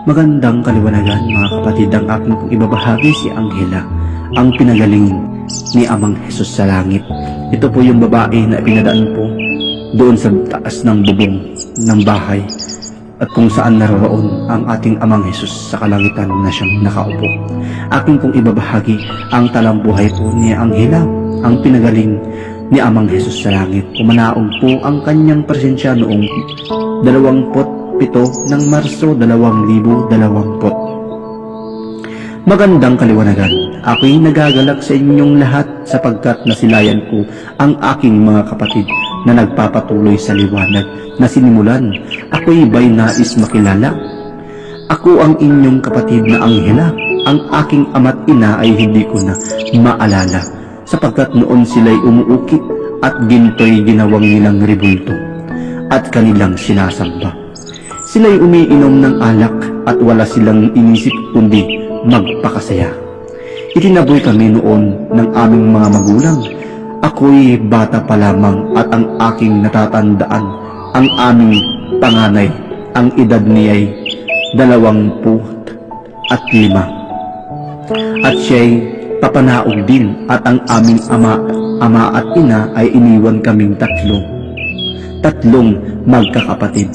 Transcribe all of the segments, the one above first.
Magandang kaliwanagan mga kapatid, ang aking pong ibabahagi si Angela, ang pinagaling ni Amang Jesus sa langit. Ito po yung babae na pinadaan po doon sa taas ng bubong ng bahay at kung saan naroon ang ating Amang Jesus sa kalangitan na siyang nakaupo. Aking pong ibabahagi ang talambuhay po ni Angela, ang pinagaling ni Amang Jesus sa langit. Pumanaog po ang kanyang presensya noong 27 ng Marso 2020. Magandang kaliwanagan. Ako'y nagagalak sa inyong lahat sapagkat nasilayan ko ang aking mga kapatid na nagpapatuloy sa liwanag na sinimulan. Ako'y ba'y nais makilala? Ako ang inyong kapatid na Angela. Ang aking ama't ina ay hindi ko na maalala sapagkat noon sila'y umuukit at ginto'y ginawang nilang rebulto at kanilang sinasamba. Sila'y umiinom ng alak at wala silang inisip kundi magpakasaya. Itinaboy kami noon ng aming mga magulang. Ako'y bata pa lamang at ang aking natatandaan, ang aming panganay, ang edad niya'y 25. At siya'y papanaog din at ang aming ama at ina ay iniwan kaming tatlong magkakapatid.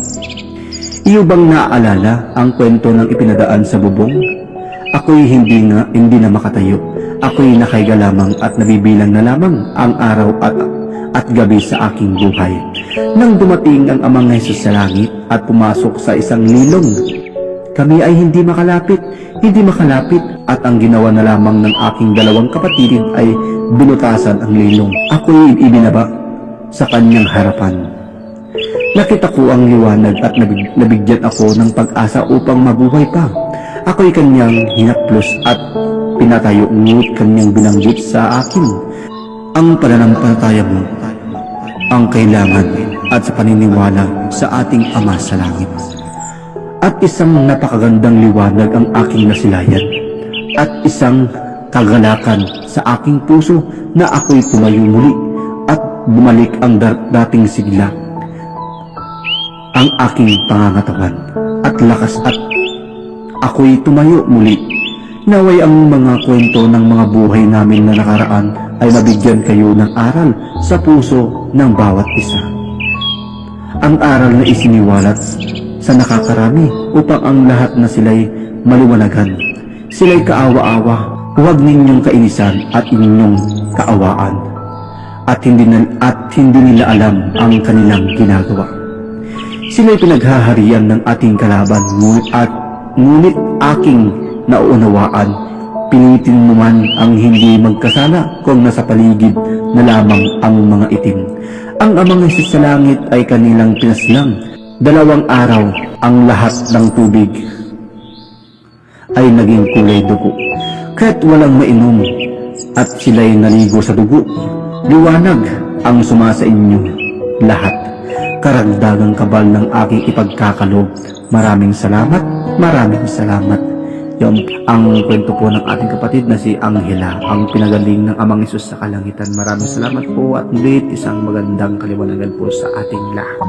Iyo bang naaalala ang kwento ng ipinadaan sa bubong? Ako'y hindi na makatayo. Ako'y nakaiga lamang at nabibilang na lamang ang araw at gabi sa aking buhay. Nang dumating ang Amang Jesus sa langit at pumasok sa isang lilong, kami ay hindi makalapit at ang ginawa na lamang ng aking dalawang kapatid ay binutasan ang lilong. Ako'y ibinaba sa kanyang harapan. Nakita ko ang liwanag at nabigyan ako ng pag-asa upang mabuhay pa. Ako'y kanyang hinaplos at pinatayo, ngunit kanyang binanggit sa akin, ang pananampalataya mo ang kailangan at sa paniniwala sa ating Ama sa langit. At isang napakagandang liwanag ang aking nasilayan at isang kagalakan sa aking puso na ako'y tumayo muli at bumalik ang dating sigla, ang aking pangangatawan at lakas at ako'y tumayo muli. Naway ang mga kwento ng mga buhay namin na nakaraan ay mabigyan kayo ng aral sa puso ng bawat isa. Ang aral na isiniwalat sa nakakarami upang ang lahat na sila'y maliwanagan. Sila'y kaawa-awa, huwag ninyong kainisan at inyong kaawaan at hindi nila alam ang kanilang ginagawa. Sila'y pinaghaharian ng ating kalaban, ngunit aking nauunawaan, pilitin mo man ang hindi magkasala kung nasa paligid na lamang ang mga itim. Ang Amang Jesus sa langit ay kanilang pinaslang. 2 araw ang lahat ng tubig ay naging kulay dugo, kahit walang mainom at sila'y naligo sa dugo. Liwanag ang sumasa inyo lahat, karagdagang kabal ng aking ipagkakaloob. Maraming salamat. Yung ang kwento po ng ating kapatid na si Angela, ang pinagaling ng Amang Jesus sa kalangitan. Maraming salamat po at ulit isang magandang kaliwanagan po sa ating lahat.